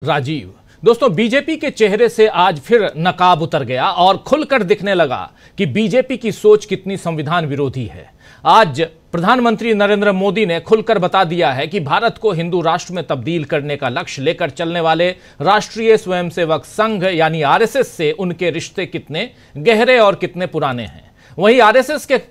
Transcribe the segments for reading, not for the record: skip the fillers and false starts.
राजीव। दोस्तों, बीजेपी के चेहरे से आज फिर नकाब उतर गया और खुलकर दिखने लगा कि बीजेपी की सोच कितनी संविधान विरोधी है। आज प्रधानमंत्री नरेंद्र मोदी ने खुलकर बता दिया है कि भारत को हिंदू राष्ट्र में तब्दील करने का लक्ष्य लेकर चलने वाले राष्ट्रीय स्वयंसेवक संघ यानी आरएसएस से उनके रिश्ते कितने गहरे और कितने पुराने हैं। वहीं आरएसएस के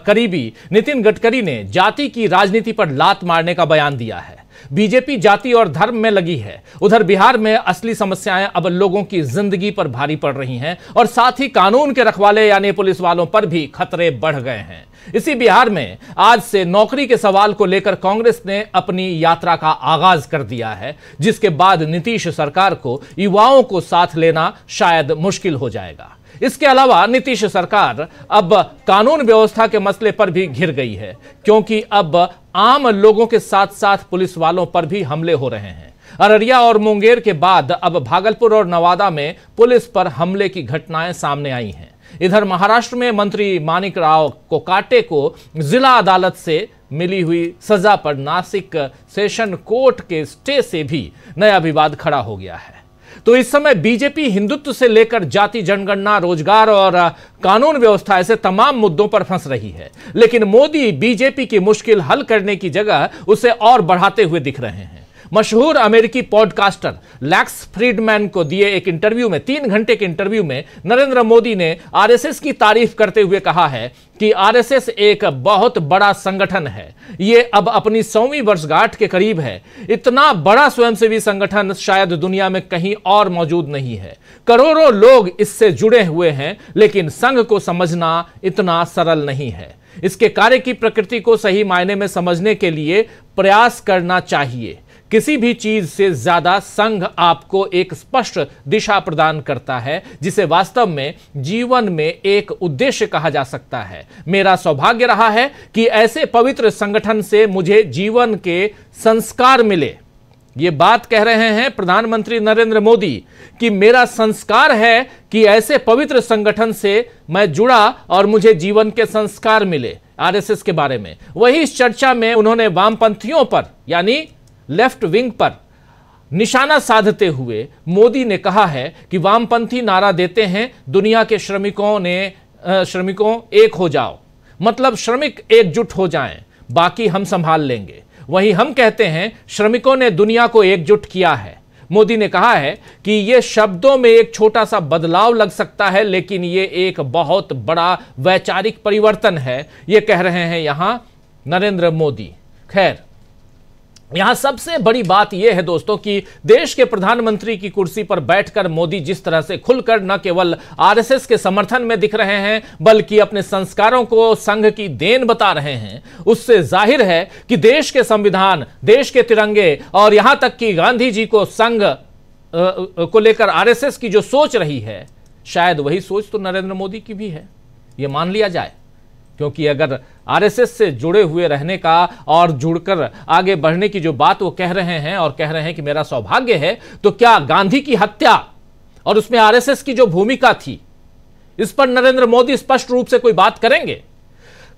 करीबी नितिन गडकरी ने जाति की राजनीति पर लात मारने का बयान दिया है। बीजेपी जाति और धर्म में लगी है। उधर बिहार में असली समस्याएं अब लोगों की जिंदगी पर भारी पड़ रही हैं और साथ ही कानून के रखवाले यानी पुलिस वालों पर भी खतरे बढ़ गए हैं। इसी बिहार में आज से नौकरी के सवाल को लेकर कांग्रेस ने अपनी यात्रा का आगाज कर दिया है, जिसके बाद नीतीश सरकार को युवाओं को साथ लेना शायद मुश्किल हो जाएगा। इसके अलावा नीतीश सरकार अब कानून व्यवस्था के मसले पर भी घिर गई है, क्योंकि अब आम लोगों के साथ साथ पुलिस वालों पर भी हमले हो रहे हैं। अररिया और मुंगेर के बाद अब भागलपुर और नवादा में पुलिस पर हमले की घटनाएं सामने आई हैं। इधर महाराष्ट्र में मंत्री माणिकराव कोकाटे को जिला अदालत से मिली हुई सजा पर नासिक सेशन कोर्ट के स्टे से भी नया विवाद खड़ा हो गया है। तो इस समय बीजेपी हिंदुत्व से लेकर जाति जनगणना, रोजगार और कानून व्यवस्था ऐसे तमाम मुद्दों पर फंस रही है, लेकिन मोदी बीजेपी की मुश्किल हल करने की जगह उसे और बढ़ाते हुए दिख रहे हैं। मशहूर अमेरिकी पॉडकास्टर लैक्स फ्रीडमैन को दिए एक इंटरव्यू में 3 घंटे के इंटरव्यू में नरेंद्र मोदी ने आरएसएस की तारीफ करते हुए कहा है कि आरएसएस एक बहुत बड़ा संगठन है। ये अब अपनी 100वीं वर्षगांठ के करीब है। इतना बड़ा स्वयंसेवी संगठन शायद दुनिया में कहीं और मौजूद नहीं है। करोड़ों लोग इससे जुड़े हुए हैं, लेकिन संघ को समझना इतना सरल नहीं है। इसके कार्य की प्रकृति को सही मायने में समझने के लिए प्रयास करना चाहिए। किसी भी चीज से ज्यादा संघ आपको एक स्पष्ट दिशा प्रदान करता है, जिसे वास्तव में जीवन में एक उद्देश्य कहा जा सकता है। मेरा सौभाग्य रहा है कि ऐसे पवित्र संगठन से मुझे जीवन के संस्कार मिले। ये बात कह रहे हैं प्रधानमंत्री नरेंद्र मोदी कि मेरा संस्कार है कि ऐसे पवित्र संगठन से मैं जुड़ा और मुझे जीवन के संस्कार मिले। आरएसएस के बारे में वही इस चर्चा में उन्होंने वामपंथियों पर यानी लेफ्ट विंग पर निशाना साधते हुए मोदी ने कहा है कि वामपंथी नारा देते हैं दुनिया के श्रमिकों एक हो जाओ, मतलब श्रमिक एकजुट हो जाएं, बाकी हम संभाल लेंगे। वहीं हम कहते हैं श्रमिकों ने दुनिया को एकजुट किया है। मोदी ने कहा है कि यह शब्दों में एक छोटा सा बदलाव लग सकता है, लेकिन यह एक बहुत बड़ा वैचारिक परिवर्तन है। यह कह रहे हैं यहां नरेंद्र मोदी। खैर, यहां सबसे बड़ी बात यह है दोस्तों कि देश के प्रधानमंत्री की कुर्सी पर बैठकर मोदी जिस तरह से खुलकर न केवल आरएसएस के समर्थन में दिख रहे हैं, बल्कि अपने संस्कारों को संघ की देन बता रहे हैं, उससे जाहिर है कि देश के संविधान, देश के तिरंगे और यहां तक कि गांधी जी को संघ को लेकर आरएसएस की जो सोच रही है, शायद वही सोच तो नरेंद्र मोदी की भी है, यह मान लिया जाए। क्योंकि अगर आरएसएस से जुड़े हुए रहने का और जुड़कर आगे बढ़ने की जो बात वो कह रहे हैं और कह रहे हैं कि मेरा सौभाग्य है, तो क्या गांधी की हत्या और उसमें आरएसएस की जो भूमिका थी, इस पर नरेंद्र मोदी स्पष्ट रूप से कोई बात करेंगे?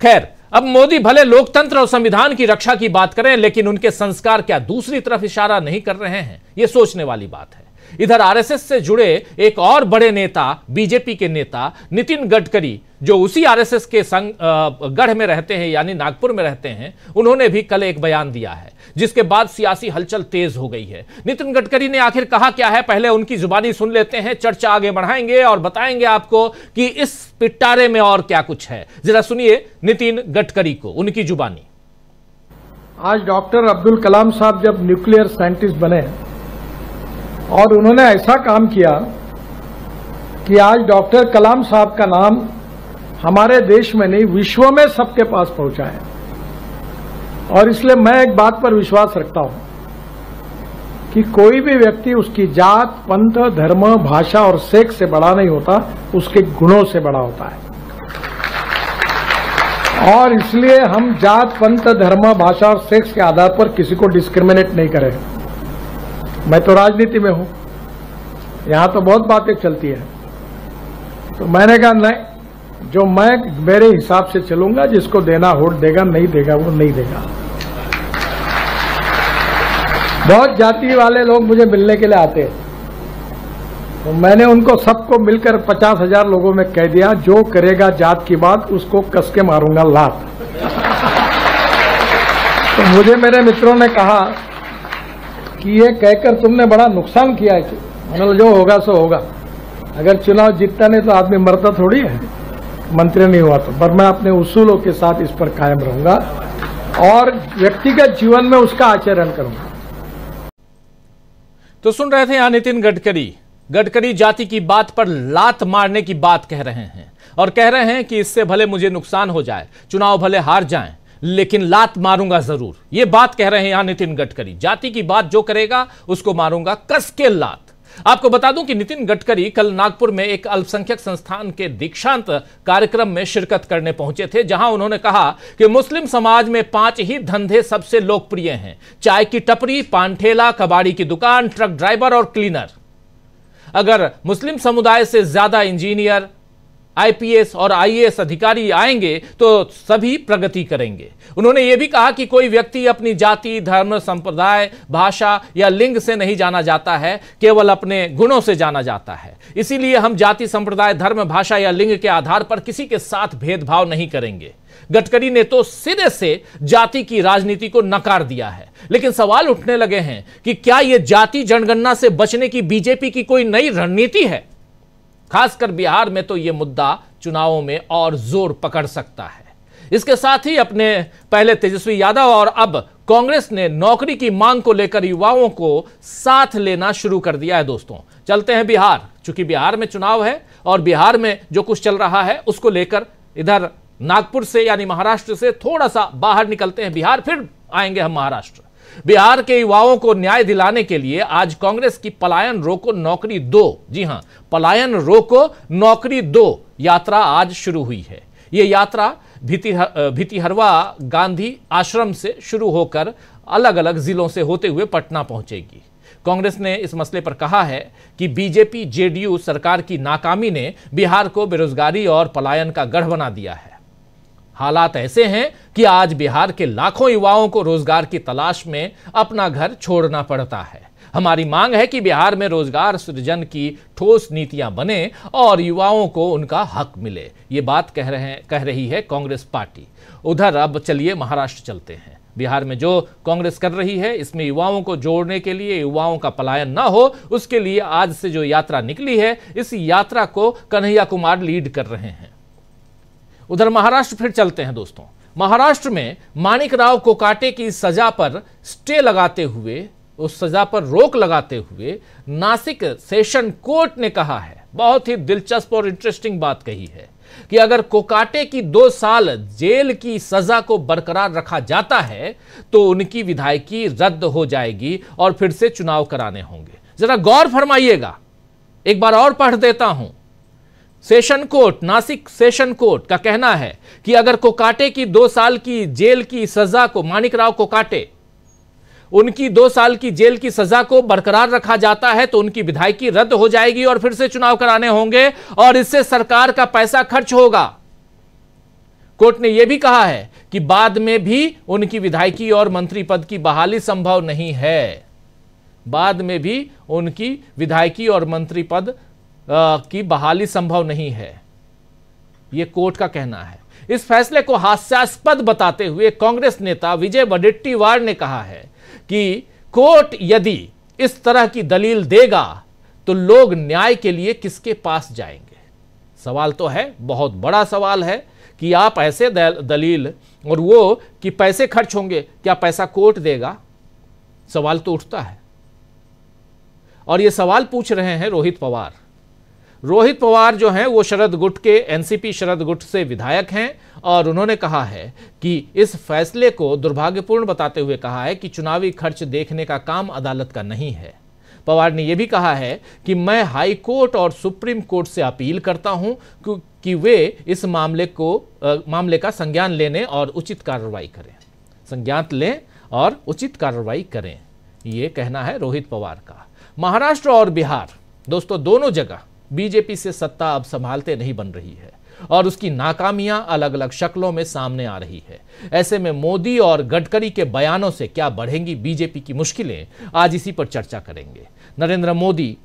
खैर, अब मोदी भले लोकतंत्र और संविधान की रक्षा की बात करें, लेकिन उनके संस्कार क्या दूसरी तरफ इशारा नहीं कर रहे हैं? यह सोचने वाली बात है। इधर आरएसएस से जुड़े एक और बड़े नेता, बीजेपी के नेता नितिन गडकरी, जो उसी आरएसएस के गढ़ में रहते हैं यानी नागपुर में रहते हैं, उन्होंने भी कल एक बयान दिया है, जिसके बाद सियासी हलचल तेज हो गई है। नितिन गडकरी ने आखिर कहा क्या है, पहले उनकी जुबानी सुन लेते हैं, चर्चा आगे बढ़ाएंगे और बताएंगे आपको कि इस पिटारे में और क्या कुछ है। जरा सुनिए नितिन गडकरी को, उनकी जुबानी। आज डॉक्टर अब्दुल कलाम साहब जब न्यूक्लियर साइंटिस्ट बने और उन्होंने ऐसा काम किया कि आज डॉक्टर कलाम साहब का नाम हमारे देश में नहीं विश्व में सबके पास पहुंचा है। और इसलिए मैं एक बात पर विश्वास रखता हूं कि कोई भी व्यक्ति उसकी जात, पंथ, धर्म, भाषा और सेक्स से बड़ा नहीं होता, उसके गुणों से बड़ा होता है। और इसलिए हम जात, पंथ, धर्म, भाषा और सेक्स के आधार पर किसी को डिस्क्रिमिनेट नहीं करें। मैं तो राजनीति में हूं, यहां तो बहुत बातें चलती है, तो मैंने कहा नहीं, जो मैं मेरे हिसाब से चलूंगा, जिसको देना वोट देगा, नहीं देगा वो नहीं देगा। बहुत जाति वाले लोग मुझे मिलने के लिए आते हैं, तो मैंने उनको सबको मिलकर 50,000 लोगों में कह दिया, जो करेगा जात की बात उसको कस के मारूंगा लात। तो मुझे मेरे मित्रों ने कहा कि ये कहकर तुमने बड़ा नुकसान किया है। मतलब जो होगा सो होगा, अगर चुनाव जीतता नहीं तो आदमी मरता थोड़ी है, मंत्री नहीं हुआ तो। पर मैं अपने उसूलों के साथ इस पर कायम रहूंगा और व्यक्तिगत जीवन में उसका आचरण करूंगा। तो सुन रहे थे यहां नितिन गडकरी जाति की बात पर लात मारने की बात कह रहे हैं और कह रहे हैं कि इससे भले मुझे नुकसान हो जाए, चुनाव भले हार जाएं, लेकिन लात मारूंगा जरूर। यह बात कह रहे हैं यहां नितिन गडकरी, जाति की बात जो करेगा उसको मारूंगा कस के लात। आपको बता दूं कि नितिन गडकरी कल नागपुर में एक अल्पसंख्यक संस्थान के दीक्षांत कार्यक्रम में शिरकत करने पहुंचे थे, जहां उन्होंने कहा कि मुस्लिम समाज में 5 ही धंधे सबसे लोकप्रिय हैं: चाय की टपरी, पान ठेला, कबाड़ी की दुकान, ट्रक ड्राइवर और क्लीनर। अगर मुस्लिम समुदाय से ज्यादा इंजीनियर, आईपीएस और आईएएस अधिकारी आएंगे तो सभी प्रगति करेंगे। उन्होंने यह भी कहा कि कोई व्यक्ति अपनी जाति, धर्म, संप्रदाय, भाषा या लिंग से नहीं जाना जाता है, केवल अपने गुणों से जाना जाता है। इसीलिए हम जाति, संप्रदाय, धर्म, भाषा या लिंग के आधार पर किसी के साथ भेदभाव नहीं करेंगे। गडकरी ने तो सिरे से जाति की राजनीति को नकार दिया है, लेकिन सवाल उठने लगे हैं कि क्या यह जाति जनगणना से बचने की बीजेपी की कोई नई रणनीति है? खासकर बिहार में तो यह मुद्दा चुनावों में और जोर पकड़ सकता है। इसके साथ ही अपने पहले तेजस्वी यादव और अब कांग्रेस ने नौकरी की मांग को लेकर युवाओं को साथ लेना शुरू कर दिया है। दोस्तों, चलते हैं बिहार, चूंकि बिहार में चुनाव है और बिहार में जो कुछ चल रहा है उसको लेकर इधर नागपुर से यानी महाराष्ट्र से थोड़ा सा बाहर निकलते हैं बिहार, फिर आएंगे हम महाराष्ट्र। बिहार के युवाओं को न्याय दिलाने के लिए आज कांग्रेस की पलायन रोको नौकरी दो, जी हां, पलायन रोको नौकरी दो यात्रा आज शुरू हुई है। यह यात्रा भितिहरवा गांधी आश्रम से शुरू होकर अलग अलग जिलों से होते हुए पटना पहुंचेगी। कांग्रेस ने इस मसले पर कहा है कि बीजेपी जेडीयू सरकार की नाकामी ने बिहार को बेरोजगारी और पलायन का गढ़ बना दिया है। हालात ऐसे हैं कि आज बिहार के लाखों युवाओं को रोजगार की तलाश में अपना घर छोड़ना पड़ता है। हमारी मांग है कि बिहार में रोजगार सृजन की ठोस नीतियां बने और युवाओं को उनका हक मिले। ये बात कह रही है कांग्रेस पार्टी। उधर अब चलिए महाराष्ट्र चलते हैं। बिहार में जो कांग्रेस कर रही है, इसमें युवाओं को जोड़ने के लिए, युवाओं का पलायन ना हो उसके लिए आज से जो यात्रा निकली है, इस यात्रा को कन्हैया कुमार लीड कर रहे हैं। उधर महाराष्ट्र फिर चलते हैं दोस्तों। महाराष्ट्र में माणिकराव कोकाटे की सजा पर स्टे लगाते हुए, उस सजा पर रोक लगाते हुए नासिक सेशन कोर्ट ने कहा है, बहुत ही दिलचस्प और इंटरेस्टिंग बात कही है कि अगर कोकाटे की 2 साल जेल की सजा को बरकरार रखा जाता है तो उनकी विधायकी रद्द हो जाएगी और फिर से चुनाव कराने होंगे। जरा गौर फरमाइएगा, एक बार और पढ़ देता हूं। Session court, Nashik session court का कहना है कि अगर कोकाटे की 2 साल की जेल की सजा को, माणिकराव कोकाटे, उनकी 2 साल की जेल की सजा को बरकरार रखा जाता है तो उनकी विधायकी रद्द हो जाएगी और फिर से चुनाव कराने होंगे और इससे सरकार का पैसा खर्च होगा। कोर्ट ने यह भी कहा है कि बाद में भी उनकी विधायकी और मंत्री पद की बहाली संभव नहीं है। बाद में भी उनकी विधायकी और मंत्री पद की बहाली संभव नहीं है, यह कोर्ट का कहना है। इस फैसले को हास्यास्पद बताते हुए कांग्रेस नेता विजय वडेट्टीवार ने कहा है कि कोर्ट यदि इस तरह की दलील देगा तो लोग न्याय के लिए किसके पास जाएंगे। सवाल तो है, बहुत बड़ा सवाल है कि आप ऐसे दलील, और वो कि पैसे खर्च होंगे, क्या पैसा कोर्ट देगा? सवाल तो उठता है। और ये सवाल पूछ रहे हैं रोहित पवार। रोहित पवार जो हैं वो शरद गुट के, एनसीपी शरद गुट से विधायक हैं और उन्होंने कहा है कि इस फैसले को दुर्भाग्यपूर्ण बताते हुए कहा है कि चुनावी खर्च देखने का काम अदालत का नहीं है। पवार ने यह भी कहा है कि मैं हाई कोर्ट और सुप्रीम कोर्ट से अपील करता हूं कि वे इस मामले का संज्ञान लेने और उचित कार्रवाई करें, संज्ञान लें और उचित कार्रवाई करें, ये कहना है रोहित पवार का। महाराष्ट्र और बिहार दोस्तों, दोनों जगह बीजेपी से सत्ता अब संभालते नहीं बन रही है। और उसकी नाकामियां अलग अलग शक्लों में सामने आ रही है। ऐसे में मोदी और गडकरी के बयानों से क्या बढ़ेंगी बीजेपी की मुश्किलें, आज इसी पर चर्चा करेंगे। नरेंद्र मोदी